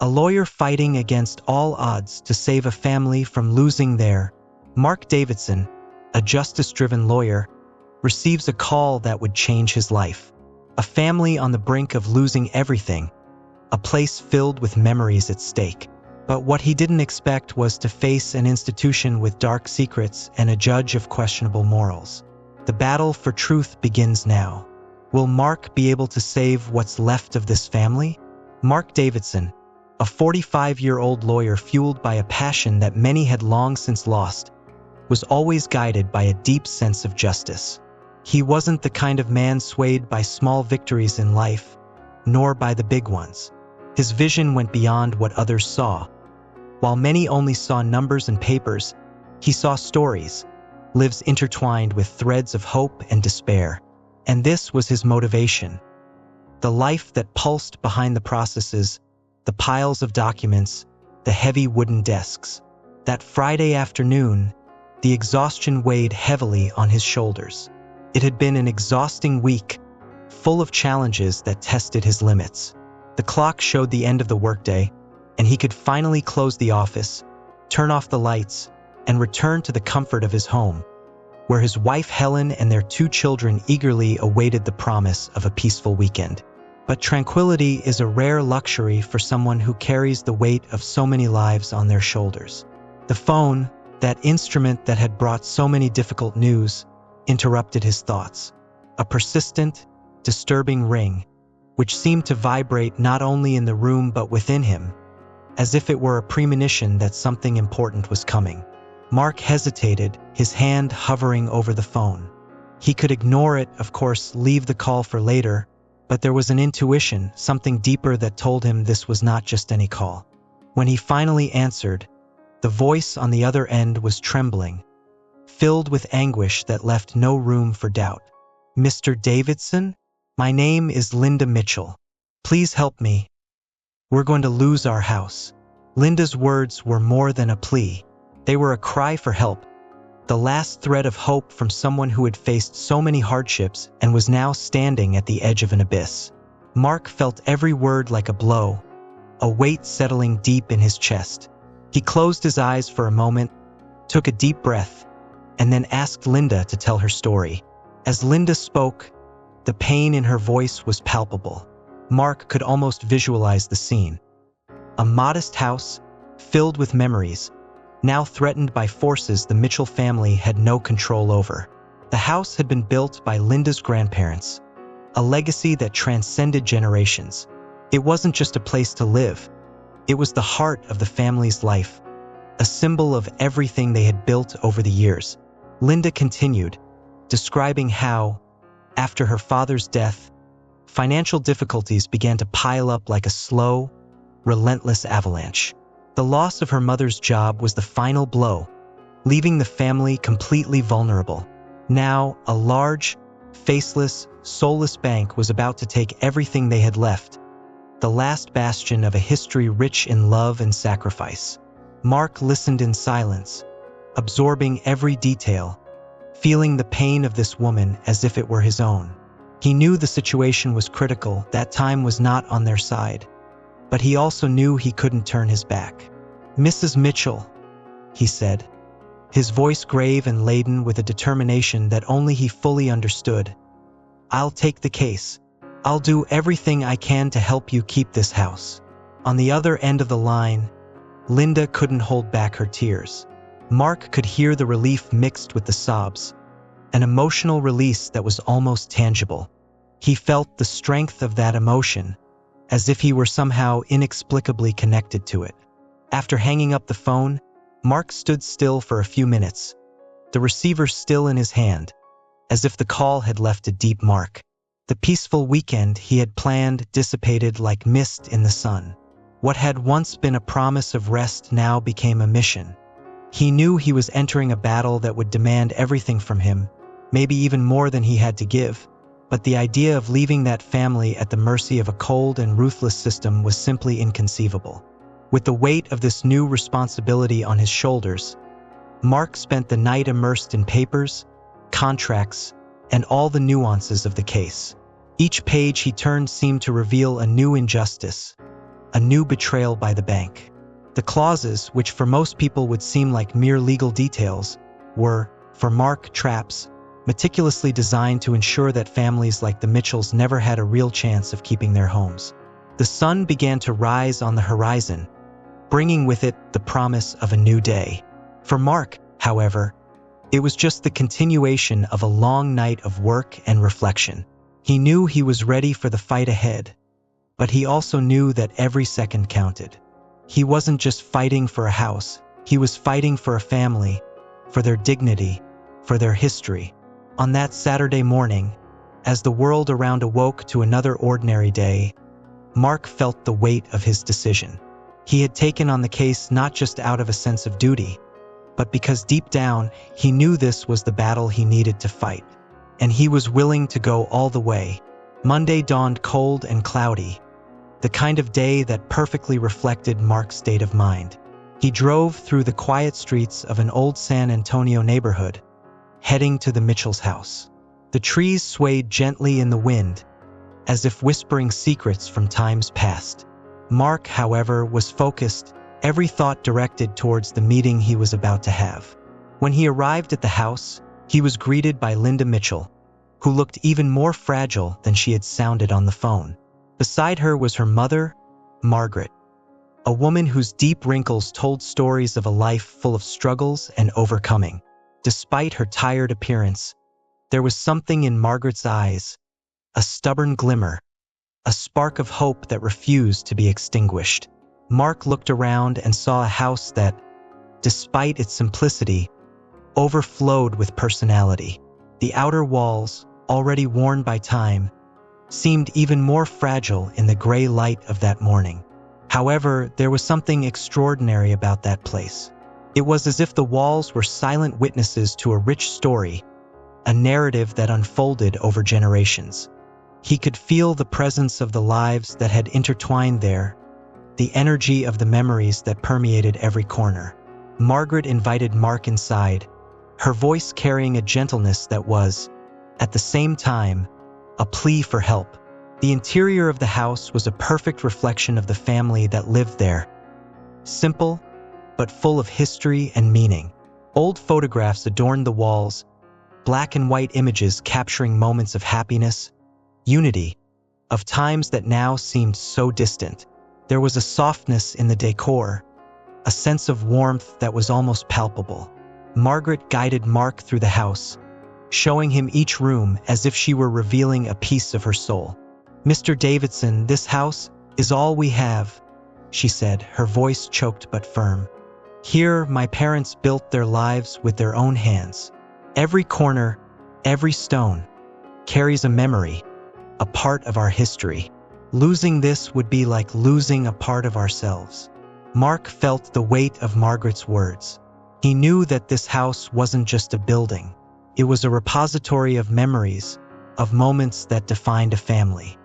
A lawyer fighting against all odds to save a family from losing their. Mark Davidson, a justice-driven lawyer, receives a call that would change his life. A family on the brink of losing everything, a place filled with memories at stake. But what he didn't expect was to face an institution with dark secrets and a judge of questionable morals. The battle for truth begins now. Will Mark be able to save what's left of this family? Mark Davidson, a 45-year-old lawyer fueled by a passion that many had long since lost, was always guided by a deep sense of justice. He wasn't the kind of man swayed by small victories in life, nor by the big ones. His vision went beyond what others saw. While many only saw numbers and papers, he saw stories, lives intertwined with threads of hope and despair. And this was his motivation. The life that pulsed behind the processes, the piles of documents, the heavy wooden desks. That Friday afternoon, the exhaustion weighed heavily on his shoulders. It had been an exhausting week, full of challenges that tested his limits. The clock showed the end of the workday, and he could finally close the office, turn off the lights, and return to the comfort of his home, where his wife Helen and their 2 children eagerly awaited the promise of a peaceful weekend. But tranquility is a rare luxury for someone who carries the weight of so many lives on their shoulders. The phone, that instrument that had brought so many difficult news, interrupted his thoughts. A persistent, disturbing ring, which seemed to vibrate not only in the room but within him, as if it were a premonition that something important was coming. Mark hesitated, his hand hovering over the phone. He could ignore it, of course, leave the call for later, but there was an intuition, something deeper that told him this was not just any call. When he finally answered, the voice on the other end was trembling, filled with anguish that left no room for doubt. "Mr. Davidson? My name is Linda Mitchell. Please help me. We're going to lose our house." Linda's words were more than a plea. They were a cry for help, the last thread of hope from someone who had faced so many hardships and was now standing at the edge of an abyss. Mark felt every word like a blow, a weight settling deep in his chest. He closed his eyes for a moment, took a deep breath, and then asked Linda to tell her story. As Linda spoke, the pain in her voice was palpable. Mark could almost visualize the scene. A modest house, filled with memories, now threatened by forces the Mitchell family had no control over. The house had been built by Linda's grandparents, a legacy that transcended generations. It wasn't just a place to live. It was the heart of the family's life, a symbol of everything they had built over the years. Linda continued, describing how, after her father's death, financial difficulties began to pile up like a slow, relentless avalanche. The loss of her mother's job was the final blow, leaving the family completely vulnerable. Now, a large, faceless, soulless bank was about to take everything they had left, the last bastion of a history rich in love and sacrifice. Mark listened in silence, absorbing every detail, feeling the pain of this woman as if it were his own. He knew the situation was critical, that time was not on their side. But he also knew he couldn't turn his back. "Mrs. Mitchell," he said, his voice grave and laden with a determination that only he fully understood. "I'll take the case. I'll do everything I can to help you keep this house." On the other end of the line, Linda couldn't hold back her tears. Mark could hear the relief mixed with the sobs, an emotional release that was almost tangible. He felt the strength of that emotion, as if he were somehow inexplicably connected to it. After hanging up the phone, Mark stood still for a few minutes, the receiver still in his hand, as if the call had left a deep mark. The peaceful weekend he had planned dissipated like mist in the sun. What had once been a promise of rest now became a mission. He knew he was entering a battle that would demand everything from him, maybe even more than he had to give. But the idea of leaving that family at the mercy of a cold and ruthless system was simply inconceivable. With the weight of this new responsibility on his shoulders, Mark spent the night immersed in papers, contracts, and all the nuances of the case. Each page he turned seemed to reveal a new injustice, a new betrayal by the bank. The clauses, which for most people would seem like mere legal details, were, for Mark, traps, meticulously designed to ensure that families like the Mitchells never had a real chance of keeping their homes. The sun began to rise on the horizon, bringing with it the promise of a new day. For Mark, however, it was just the continuation of a long night of work and reflection. He knew he was ready for the fight ahead, but he also knew that every second counted. He wasn't just fighting for a house, he was fighting for a family, for their dignity, for their history. On that Saturday morning, as the world around awoke to another ordinary day, Mark felt the weight of his decision. He had taken on the case not just out of a sense of duty, but because deep down he knew this was the battle he needed to fight, and he was willing to go all the way. Monday dawned cold and cloudy, the kind of day that perfectly reflected Mark's state of mind. He drove through the quiet streets of an old San Antonio neighborhood, heading to the Mitchells' house. The trees swayed gently in the wind, as if whispering secrets from times past. Mark, however, was focused, every thought directed towards the meeting he was about to have. When he arrived at the house, he was greeted by Linda Mitchell, who looked even more fragile than she had sounded on the phone. Beside her was her mother, Margaret, a woman whose deep wrinkles told stories of a life full of struggles and overcoming. Despite her tired appearance, there was something in Margaret's eyes, a stubborn glimmer, a spark of hope that refused to be extinguished. Mark looked around and saw a house that, despite its simplicity, overflowed with personality. The outer walls, already worn by time, seemed even more fragile in the gray light of that morning. However, there was something extraordinary about that place. It was as if the walls were silent witnesses to a rich story, a narrative that unfolded over generations. He could feel the presence of the lives that had intertwined there, the energy of the memories that permeated every corner. Margaret invited Mark inside, her voice carrying a gentleness that was, at the same time, a plea for help. The interior of the house was a perfect reflection of the family that lived there. Simple, but full of history and meaning. Old photographs adorned the walls, black and white images capturing moments of happiness, unity, of times that now seemed so distant. There was a softness in the decor, a sense of warmth that was almost palpable. Margaret guided Mark through the house, showing him each room as if she were revealing a piece of her soul. "Mr. Davidson, this house is all we have," she said, her voice choked but firm. "Here, my parents built their lives with their own hands. Every corner, every stone, carries a memory, a part of our history. Losing this would be like losing a part of ourselves." Mark felt the weight of Margaret's words. He knew that this house wasn't just a building. It was a repository of memories, of moments that defined a family.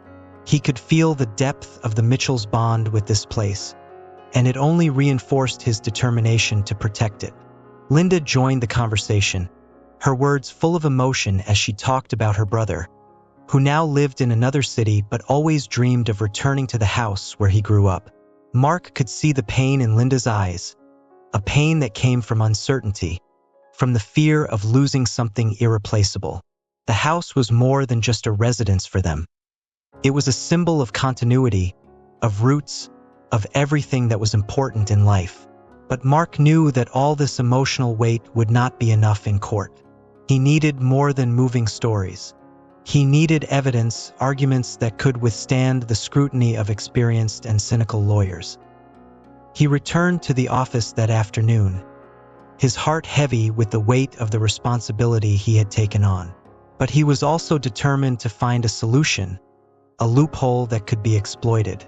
He could feel the depth of the Mitchells' bond with this place, and it only reinforced his determination to protect it. Linda joined the conversation, her words full of emotion as she talked about her brother, who now lived in another city but always dreamed of returning to the house where he grew up. Mark could see the pain in Linda's eyes, a pain that came from uncertainty, from the fear of losing something irreplaceable. The house was more than just a residence for them. It was a symbol of continuity, of roots, of everything that was important in life. But Mark knew that all this emotional weight would not be enough in court. He needed more than moving stories. He needed evidence, arguments that could withstand the scrutiny of experienced and cynical lawyers. He returned to the office that afternoon, his heart heavy with the weight of the responsibility he had taken on. But he was also determined to find a solution, a loophole that could be exploited.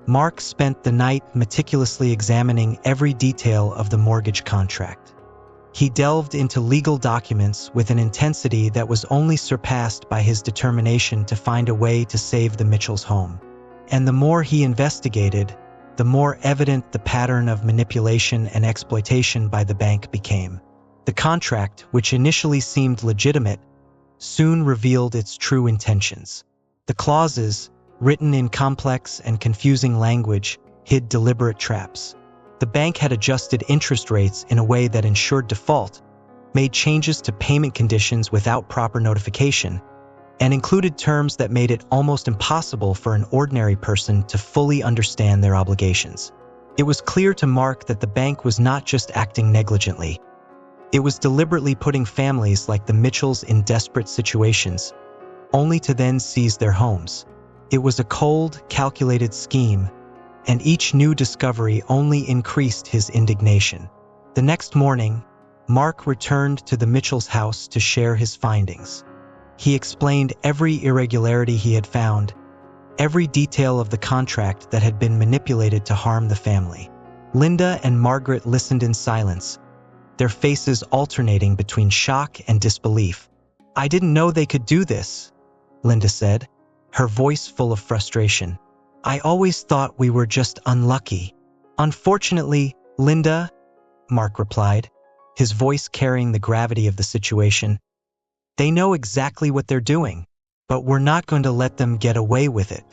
Mark spent the night meticulously examining every detail of the mortgage contract. He delved into legal documents with an intensity that was only surpassed by his determination to find a way to save the Mitchells' home. And the more he investigated, the more evident the pattern of manipulation and exploitation by the bank became. The contract, which initially seemed legitimate, soon revealed its true intentions. The clauses, written in complex and confusing language, hid deliberate traps. The bank had adjusted interest rates in a way that ensured default, made changes to payment conditions without proper notification, and included terms that made it almost impossible for an ordinary person to fully understand their obligations. It was clear to Mark that the bank was not just acting negligently. It was deliberately putting families like the Mitchells in desperate situations, only to then seize their homes. It was a cold, calculated scheme, and each new discovery only increased his indignation. The next morning, Mark returned to the Mitchells' house to share his findings. He explained every irregularity he had found, every detail of the contract that had been manipulated to harm the family. Linda and Margaret listened in silence, their faces alternating between shock and disbelief. "I didn't know they could do this," Linda said, her voice full of frustration. "I always thought we were just unlucky." "Unfortunately, Linda," Mark replied, his voice carrying the gravity of the situation, "they know exactly what they're doing, but we're not going to let them get away with it.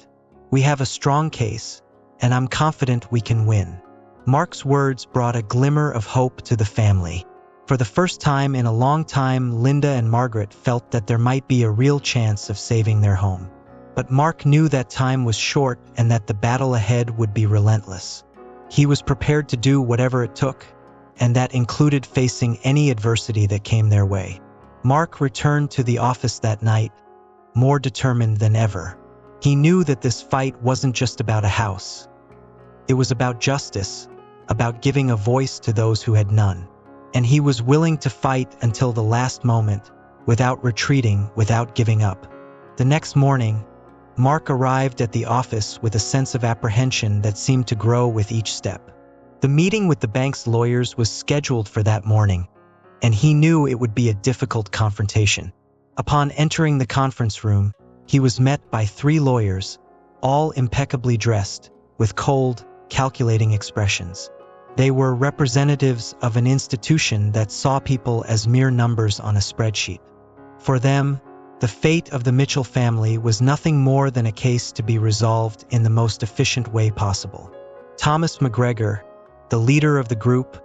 We have a strong case, and I'm confident we can win." Mark's words brought a glimmer of hope to the family. For the first time in a long time, Linda and Margaret felt that there might be a real chance of saving their home. But Mark knew that time was short and that the battle ahead would be relentless. He was prepared to do whatever it took, and that included facing any adversity that came their way. Mark returned to the office that night, more determined than ever. He knew that this fight wasn't just about a house. It was about justice, about giving a voice to those who had none. And he was willing to fight until the last moment, without retreating, without giving up. The next morning, Mark arrived at the office with a sense of apprehension that seemed to grow with each step. The meeting with the bank's lawyers was scheduled for that morning, and he knew it would be a difficult confrontation. Upon entering the conference room, he was met by 3 lawyers, all impeccably dressed, with cold, calculating expressions. They were representatives of an institution that saw people as mere numbers on a spreadsheet. For them, the fate of the Mitchell family was nothing more than a case to be resolved in the most efficient way possible. Thomas McGregor, the leader of the group,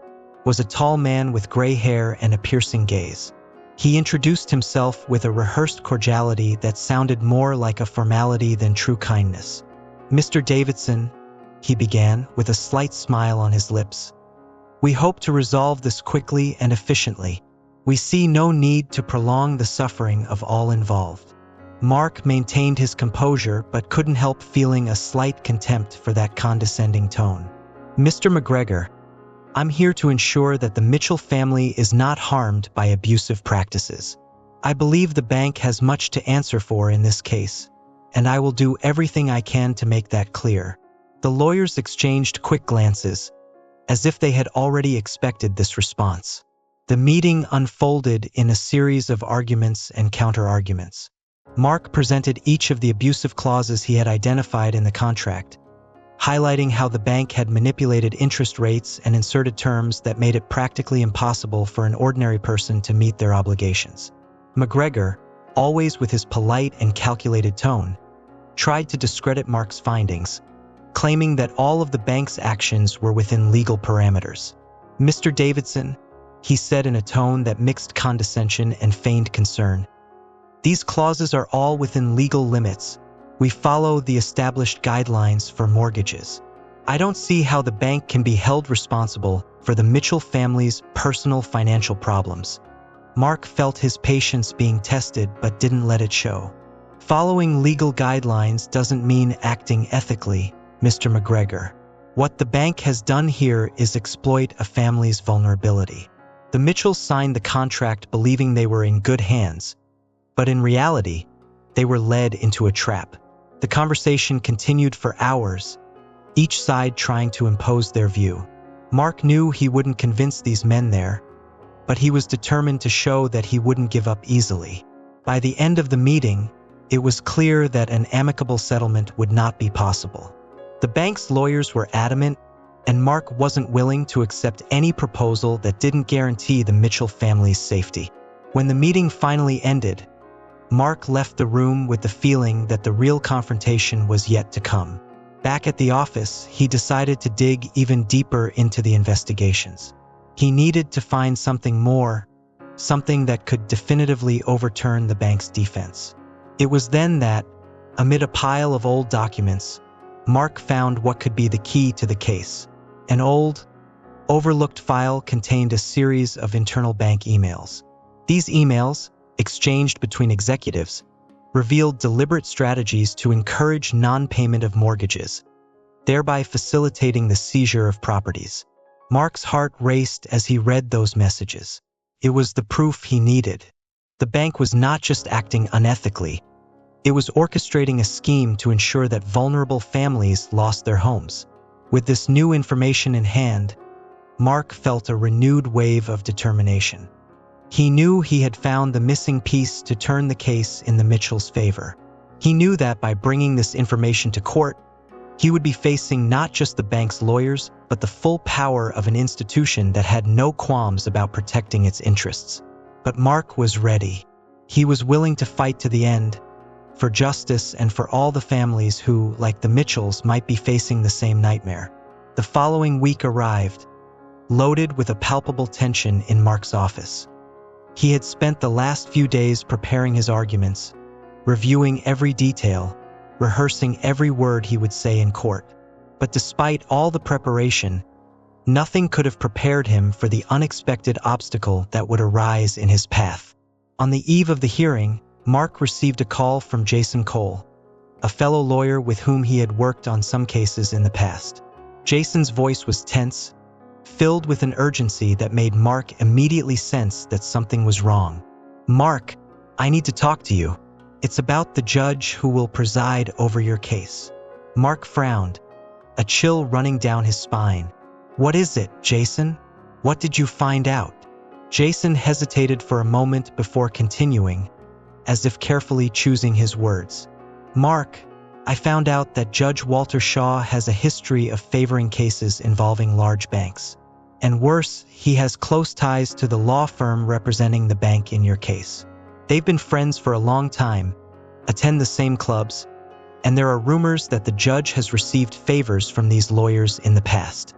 was a tall man with gray hair and a piercing gaze. He introduced himself with a rehearsed cordiality that sounded more like a formality than true kindness. "Mr. Davidson," he began, with a slight smile on his lips, "we hope to resolve this quickly and efficiently. We see no need to prolong the suffering of all involved." Mark maintained his composure but couldn't help feeling a slight contempt for that condescending tone. "Mr. McGregor, I'm here to ensure that the Mitchell family is not harmed by abusive practices. I believe the bank has much to answer for in this case, and I will do everything I can to make that clear." The lawyers exchanged quick glances, as if they had already expected this response. The meeting unfolded in a series of arguments and counter-arguments. Mark presented each of the abusive clauses he had identified in the contract, highlighting how the bank had manipulated interest rates and inserted terms that made it practically impossible for an ordinary person to meet their obligations. McGregor, always with his polite and calculated tone, tried to discredit Mark's findings, claiming that all of the bank's actions were within legal parameters. "Mr. Davidson," he said in a tone that mixed condescension and feigned concern, "these clauses are all within legal limits. We follow the established guidelines for mortgages. I don't see how the bank can be held responsible for the Mitchell family's personal financial problems." Mark felt his patience being tested but didn't let it show. "Following legal guidelines doesn't mean acting ethically, Mr. McGregor. What the bank has done here is exploit a family's vulnerability. The Mitchells signed the contract believing they were in good hands, but in reality, they were led into a trap." The conversation continued for hours, each side trying to impose their view. Mark knew he wouldn't convince these men there, but he was determined to show that he wouldn't give up easily. By the end of the meeting, it was clear that an amicable settlement would not be possible. The bank's lawyers were adamant, and Mark wasn't willing to accept any proposal that didn't guarantee the Mitchell family's safety. When the meeting finally ended, Mark left the room with the feeling that the real confrontation was yet to come. Back at the office, he decided to dig even deeper into the investigations. He needed to find something more, something that could definitively overturn the bank's defense. It was then that, amid a pile of old documents, Mark found what could be the key to the case. An old, overlooked file contained a series of internal bank emails. These emails, exchanged between executives, revealed deliberate strategies to encourage non-payment of mortgages, thereby facilitating the seizure of properties. Mark's heart raced as he read those messages. It was the proof he needed. The bank was not just acting unethically, it was orchestrating a scheme to ensure that vulnerable families lost their homes. With this new information in hand, Mark felt a renewed wave of determination. He knew he had found the missing piece to turn the case in the Mitchells' favor. He knew that by bringing this information to court, he would be facing not just the bank's lawyers, but the full power of an institution that had no qualms about protecting its interests. But Mark was ready. He was willing to fight to the end, for justice and for all the families who, like the Mitchells, might be facing the same nightmare. The following week arrived, loaded with a palpable tension in Mark's office. He had spent the last few days preparing his arguments, reviewing every detail, rehearsing every word he would say in court. But despite all the preparation, nothing could have prepared him for the unexpected obstacle that would arise in his path. On the eve of the hearing, Mark received a call from Jason Cole, a fellow lawyer with whom he had worked on some cases in the past. Jason's voice was tense, filled with an urgency that made Mark immediately sense that something was wrong. "Mark, I need to talk to you. It's about the judge who will preside over your case." Mark frowned, a chill running down his spine. "What is it, Jason? What did you find out?" Jason hesitated for a moment before continuing, as if carefully choosing his words. "Mark, I found out that Judge Walter Shaw has a history of favoring cases involving large banks. And worse, he has close ties to the law firm representing the bank in your case. They've been friends for a long time, attend the same clubs, and there are rumors that the judge has received favors from these lawyers in the past."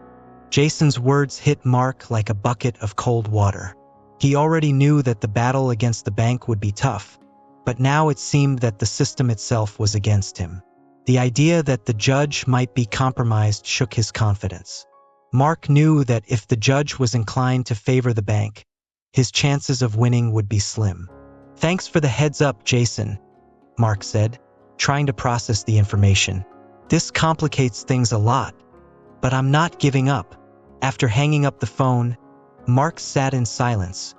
Jason's words hit Mark like a bucket of cold water. He already knew that the battle against the bank would be tough, but now it seemed that the system itself was against him. The idea that the judge might be compromised shook his confidence. Mark knew that if the judge was inclined to favor the bank, his chances of winning would be slim. "Thanks for the heads up, Jason," Mark said, trying to process the information. "This complicates things a lot, but I'm not giving up." After hanging up the phone, Mark sat in silence,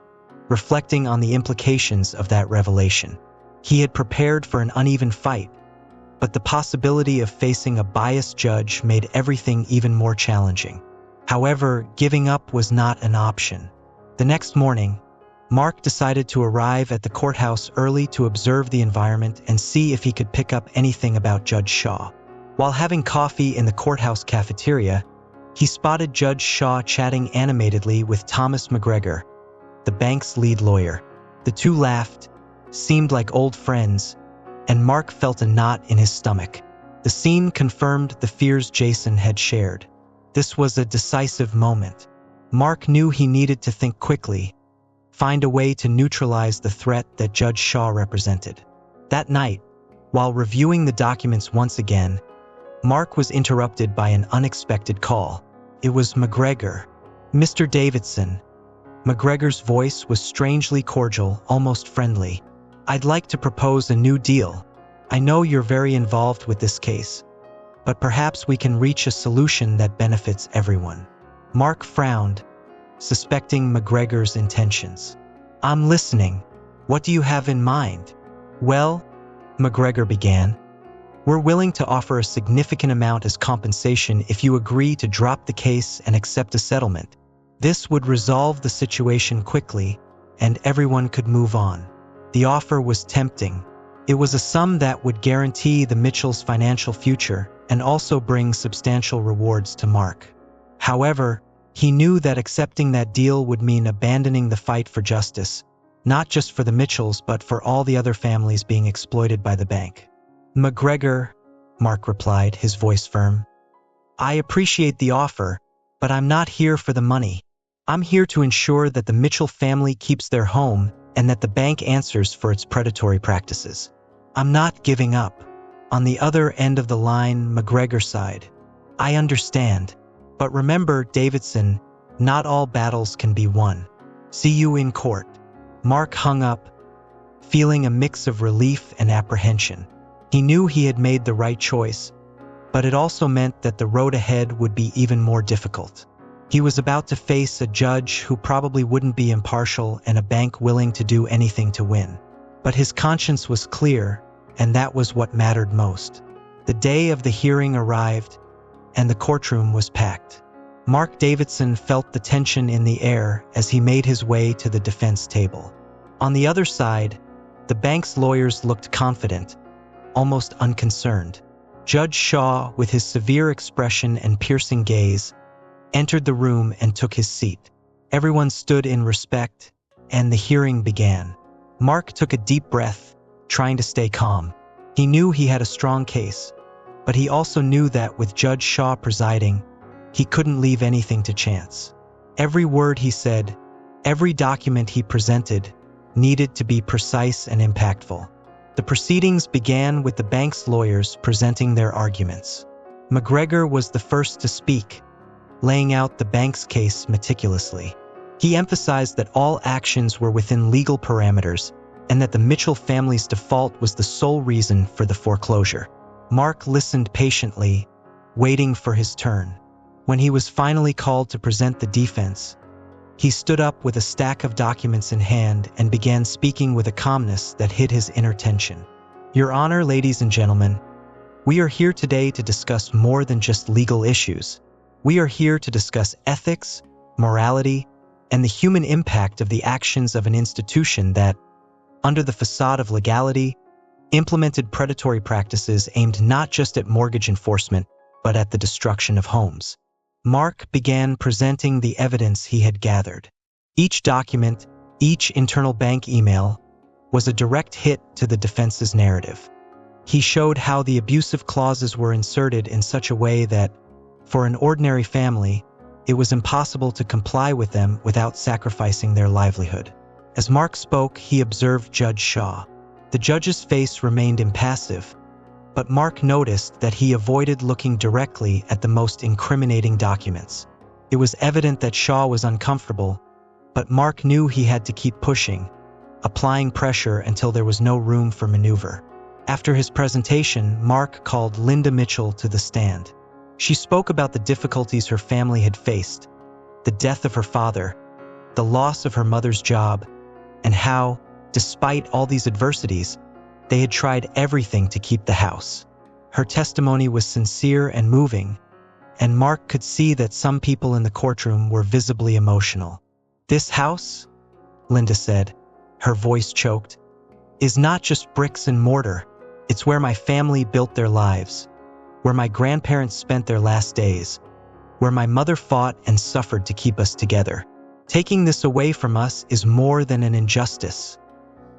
reflecting on the implications of that revelation. He had prepared for an uneven fight, but the possibility of facing a biased judge made everything even more challenging. However, giving up was not an option. The next morning, Mark decided to arrive at the courthouse early to observe the environment and see if he could pick up anything about Judge Shaw. While having coffee in the courthouse cafeteria, he spotted Judge Shaw chatting animatedly with Thomas McGregor, the bank's lead lawyer. The two laughed, seemed like old friends, and Mark felt a knot in his stomach. The scene confirmed the fears Jason had shared. This was a decisive moment. Mark knew he needed to think quickly, find a way to neutralize the threat that Judge Shaw represented. That night, while reviewing the documents once again, Mark was interrupted by an unexpected call. It was McGregor. "Mr. Davidson." McGregor's voice was strangely cordial, almost friendly. "I'd like to propose a new deal. I know you're very involved with this case, but perhaps we can reach a solution that benefits everyone." Mark frowned, suspecting McGregor's intentions. "I'm listening. What do you have in mind?" "Well," McGregor began, "we're willing to offer a significant amount as compensation if you agree to drop the case and accept a settlement. This would resolve the situation quickly, and everyone could move on." The offer was tempting. It was a sum that would guarantee the Mitchells' financial future and also bring substantial rewards to Mark. However, he knew that accepting that deal would mean abandoning the fight for justice, not just for the Mitchells but for all the other families being exploited by the bank. McGregor, Mark replied, his voice firm. "I appreciate the offer, but I'm not here for the money. I'm here to ensure that the Mitchell family keeps their home and that the bank answers for its predatory practices. I'm not giving up." On the other end of the line, McGregor sighed. "I understand. But remember, Davidson, not all battles can be won. See you in court." Mark hung up, feeling a mix of relief and apprehension. He knew he had made the right choice, but it also meant that the road ahead would be even more difficult. He was about to face a judge who probably wouldn't be impartial and a bank willing to do anything to win. But his conscience was clear, and that was what mattered most. The day of the hearing arrived, and the courtroom was packed. Mark Davidson felt the tension in the air as he made his way to the defense table. On the other side, the bank's lawyers looked confident, almost unconcerned. Judge Shaw, with his severe expression and piercing gaze, entered the room and took his seat. Everyone stood in respect, and the hearing began. Mark took a deep breath, trying to stay calm. He knew he had a strong case, but he also knew that with Judge Shaw presiding, he couldn't leave anything to chance. Every word he said, every document he presented, needed to be precise and impactful. The proceedings began with the bank's lawyers presenting their arguments. McGregor was the first to speak, laying out the bank's case meticulously. He emphasized that all actions were within legal parameters and that the Mitchell family's default was the sole reason for the foreclosure. Mark listened patiently, waiting for his turn. When he was finally called to present the defense, he stood up with a stack of documents in hand and began speaking with a calmness that hid his inner tension. "Your Honor, ladies and gentlemen, we are here today to discuss more than just legal issues. We are here to discuss ethics, morality, and the human impact of the actions of an institution that, under the facade of legality, implemented predatory practices aimed not just at mortgage enforcement, but at the destruction of homes." Mark began presenting the evidence he had gathered. Each document, each internal bank email, was a direct hit to the defense's narrative. He showed how the abusive clauses were inserted in such a way that, for an ordinary family, it was impossible to comply with them without sacrificing their livelihood. As Mark spoke, he observed Judge Shaw. The judge's face remained impassive, but Mark noticed that he avoided looking directly at the most incriminating documents. It was evident that Shaw was uncomfortable, but Mark knew he had to keep pushing, applying pressure until there was no room for maneuver. After his presentation, Mark called Linda Mitchell to the stand. She spoke about the difficulties her family had faced, the death of her father, the loss of her mother's job, and how, despite all these adversities, they had tried everything to keep the house. Her testimony was sincere and moving, and Mark could see that some people in the courtroom were visibly emotional. "This house," Linda said, her voice choked, "is not just bricks and mortar. It's where my family built their lives, where my grandparents spent their last days, where my mother fought and suffered to keep us together. Taking this away from us is more than an injustice.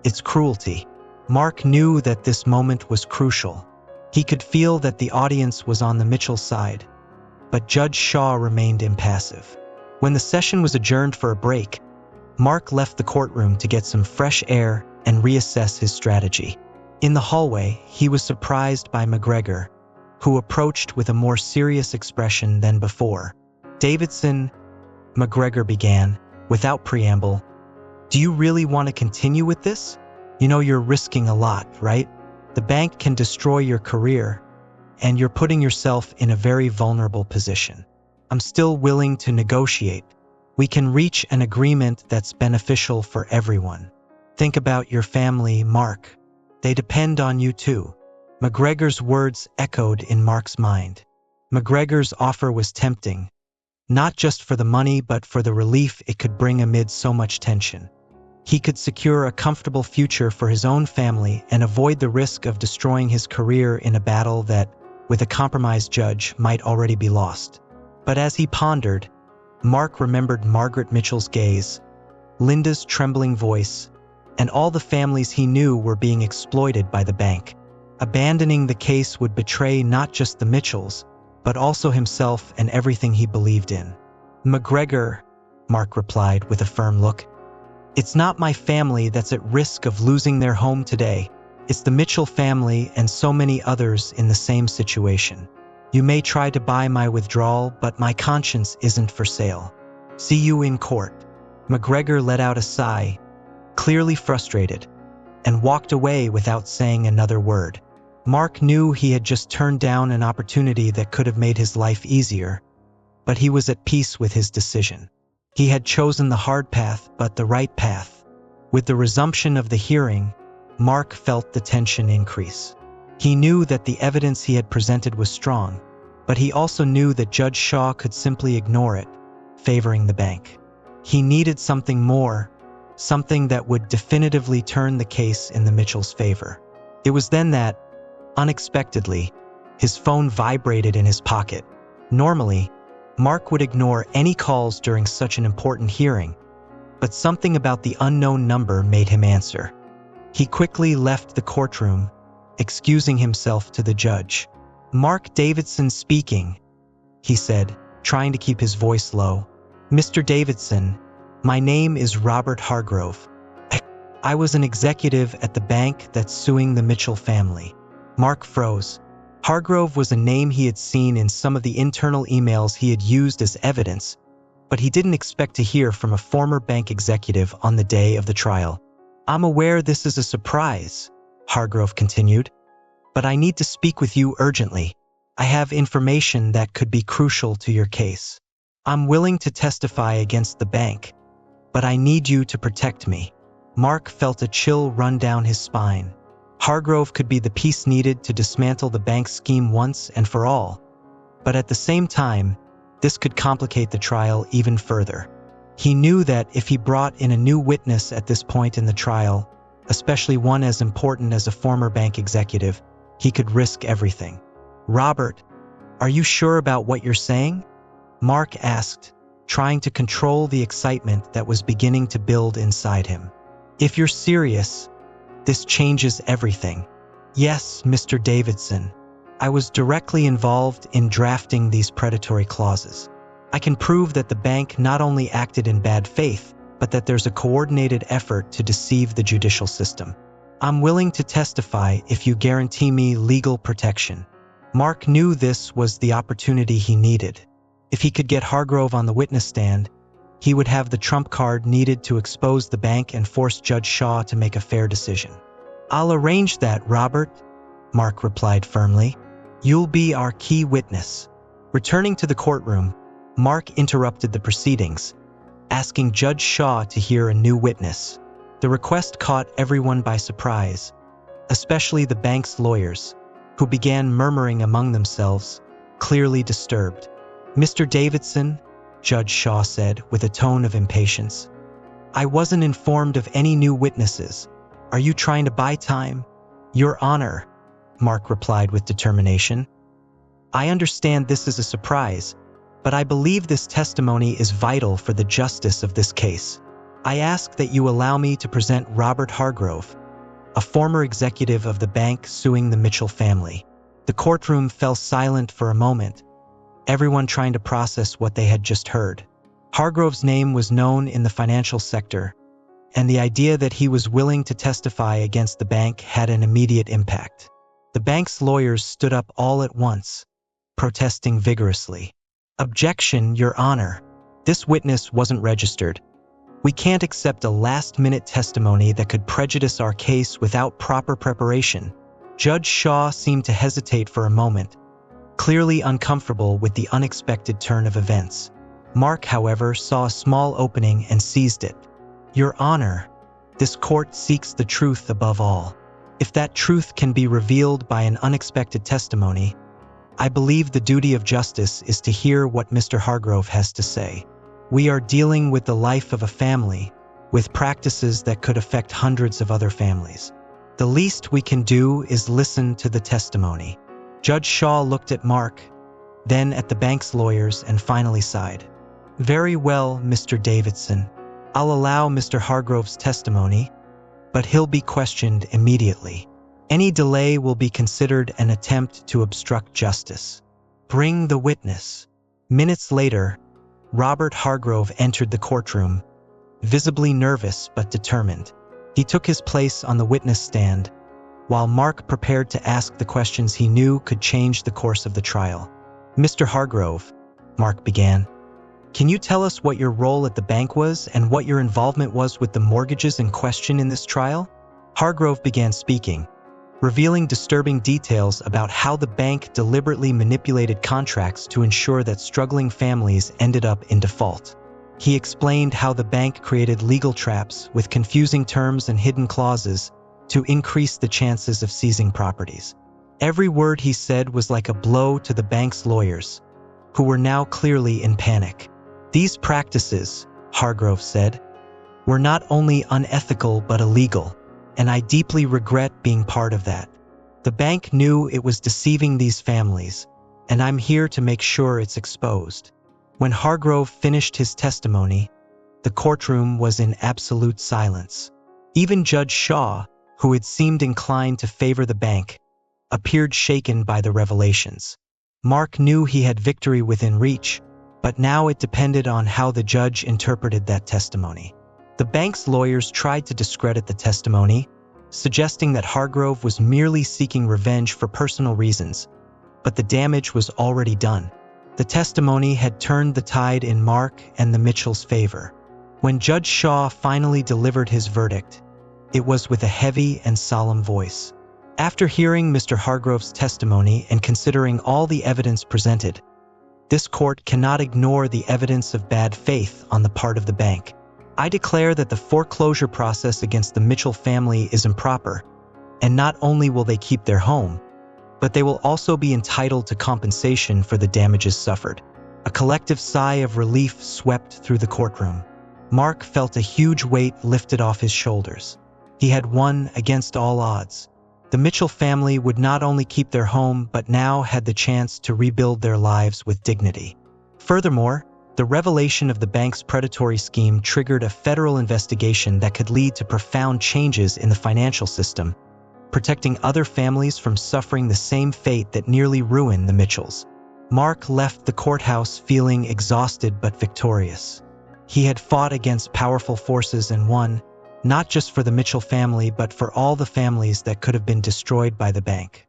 It's cruelty." Mark knew that this moment was crucial. He could feel that the audience was on the Mitchell side, but Judge Shaw remained impassive. When the session was adjourned for a break, Mark left the courtroom to get some fresh air and reassess his strategy. In the hallway, he was surprised by McGregor, who approached with a more serious expression than before. "Davidson," McGregor began, without preamble, "do you really want to continue with this? You know you're risking a lot, right? The bank can destroy your career, and you're putting yourself in a very vulnerable position. I'm still willing to negotiate. We can reach an agreement that's beneficial for everyone. Think about your family, Mark. They depend on you too." McGregor's words echoed in Mark's mind. McGregor's offer was tempting, not just for the money but for the relief it could bring amid so much tension. He could secure a comfortable future for his own family and avoid the risk of destroying his career in a battle that, with a compromised judge, might already be lost. But as he pondered, Mark remembered Margaret Mitchell's gaze, Linda's trembling voice, and all the families he knew were being exploited by the bank. Abandoning the case would betray not just the Mitchells, but also himself and everything he believed in. "McGregor," Mark replied with a firm look, "it's not my family that's at risk of losing their home today. It's the Mitchell family and so many others in the same situation. You may try to buy my withdrawal, but my conscience isn't for sale. See you in court." McGregor let out a sigh, clearly frustrated, and walked away without saying another word. Mark knew he had just turned down an opportunity that could have made his life easier, but he was at peace with his decision. He had chosen the hard path, but the right path. With the resumption of the hearing, Mark felt the tension increase. He knew that the evidence he had presented was strong, but he also knew that Judge Shaw could simply ignore it, favoring the bank. He needed something more, something that would definitively turn the case in the Mitchells' favor. It was then that, unexpectedly, his phone vibrated in his pocket. Normally, Mark would ignore any calls during such an important hearing, but something about the unknown number made him answer. He quickly left the courtroom, excusing himself to the judge. "Mark Davidson speaking," he said, trying to keep his voice low. "Mr. Davidson, my name is Robert Hargrove. I was an executive at the bank that's suing the Mitchell family." Mark froze. Hargrove was a name he had seen in some of the internal emails he had used as evidence, but he didn't expect to hear from a former bank executive on the day of the trial. "I'm aware this is a surprise," Hargrove continued, "but I need to speak with you urgently. I have information that could be crucial to your case. I'm willing to testify against the bank, but I need you to protect me." Mark felt a chill run down his spine. Hargrove could be the piece needed to dismantle the bank's scheme once and for all, but at the same time, this could complicate the trial even further. He knew that if he brought in a new witness at this point in the trial, especially one as important as a former bank executive, he could risk everything. "Robert, are you sure about what you're saying?" Mark asked, trying to control the excitement that was beginning to build inside him. "If you're serious, this changes everything." "Yes, Mr. Davidson. I was directly involved in drafting these predatory clauses. I can prove that the bank not only acted in bad faith, but that there's a coordinated effort to deceive the judicial system. I'm willing to testify if you guarantee me legal protection." Mark knew this was the opportunity he needed. If he could get Hargrove on the witness stand, he would have the trump card needed to expose the bank and force Judge Shaw to make a fair decision. "I'll arrange that, Robert," Mark replied firmly. "You'll be our key witness." Returning to the courtroom, Mark interrupted the proceedings, asking Judge Shaw to hear a new witness. The request caught everyone by surprise, especially the bank's lawyers, who began murmuring among themselves, clearly disturbed. "Mr. Davidson," Judge Shaw said with a tone of impatience, "I wasn't informed of any new witnesses. Are you trying to buy time?" "Your Honor," Mark replied with determination, "I understand this is a surprise, but I believe this testimony is vital for the justice of this case. I ask that you allow me to present Robert Hargrove, a former executive of the bank suing the Mitchell family." The courtroom fell silent for a moment, everyone trying to process what they had just heard. Hargrove's name was known in the financial sector, and the idea that he was willing to testify against the bank had an immediate impact. The bank's lawyers stood up all at once, protesting vigorously. "Objection, Your Honor. This witness wasn't registered. We can't accept a last-minute testimony that could prejudice our case without proper preparation." Judge Shaw seemed to hesitate for a moment, clearly uncomfortable with the unexpected turn of events. Mark, however, saw a small opening and seized it. "Your Honor, this court seeks the truth above all. If that truth can be revealed by an unexpected testimony, I believe the duty of justice is to hear what Mr. Hargrove has to say. We are dealing with the life of a family, with practices that could affect hundreds of other families. The least we can do is listen to the testimony." Judge Shaw looked at Mark, then at the bank's lawyers, and finally sighed. "Very well, Mr. Davidson. I'll allow Mr. Hargrove's testimony, but he'll be questioned immediately." Any delay will be considered an attempt to obstruct justice. Bring the witness. Minutes later, Robert Hargrove entered the courtroom, visibly nervous but determined. He took his place on the witness stand, while Mark prepared to ask the questions he knew could change the course of the trial. "Mr. Hargrove," Mark began, "can you tell us what your role at the bank was and what your involvement was with the mortgages in question in this trial?" Hargrove began speaking, revealing disturbing details about how the bank deliberately manipulated contracts to ensure that struggling families ended up in default. He explained how the bank created legal traps with confusing terms and hidden clauses to increase the chances of seizing properties. Every word he said was like a blow to the bank's lawyers, who were now clearly in panic. "These practices," Hargrove said, "were not only unethical but illegal, and I deeply regret being part of that. The bank knew it was deceiving these families, and I'm here to make sure it's exposed." When Hargrove finished his testimony, the courtroom was in absolute silence. Even Judge Shaw, who had seemed inclined to favor the bank, appeared shaken by the revelations. Mark knew he had victory within reach, but now it depended on how the judge interpreted that testimony. The bank's lawyers tried to discredit the testimony, suggesting that Hargrove was merely seeking revenge for personal reasons, but the damage was already done. The testimony had turned the tide in Mark and the Mitchells' favor. When Judge Shaw finally delivered his verdict, it was with a heavy and solemn voice. After hearing Mr. Hargrove's testimony and considering all the evidence presented, this court cannot ignore the evidence of bad faith on the part of the bank. I declare that the foreclosure process against the Mitchell family is improper, and not only will they keep their home, but they will also be entitled to compensation for the damages suffered. A collective sigh of relief swept through the courtroom. Mark felt a huge weight lifted off his shoulders. He had won against all odds. The Mitchell family would not only keep their home, but now had the chance to rebuild their lives with dignity. Furthermore, the revelation of the bank's predatory scheme triggered a federal investigation that could lead to profound changes in the financial system, protecting other families from suffering the same fate that nearly ruined the Mitchells. Mark left the courthouse feeling exhausted but victorious. He had fought against powerful forces and won, not just for the Mitchell family but for all the families that could have been destroyed by the bank.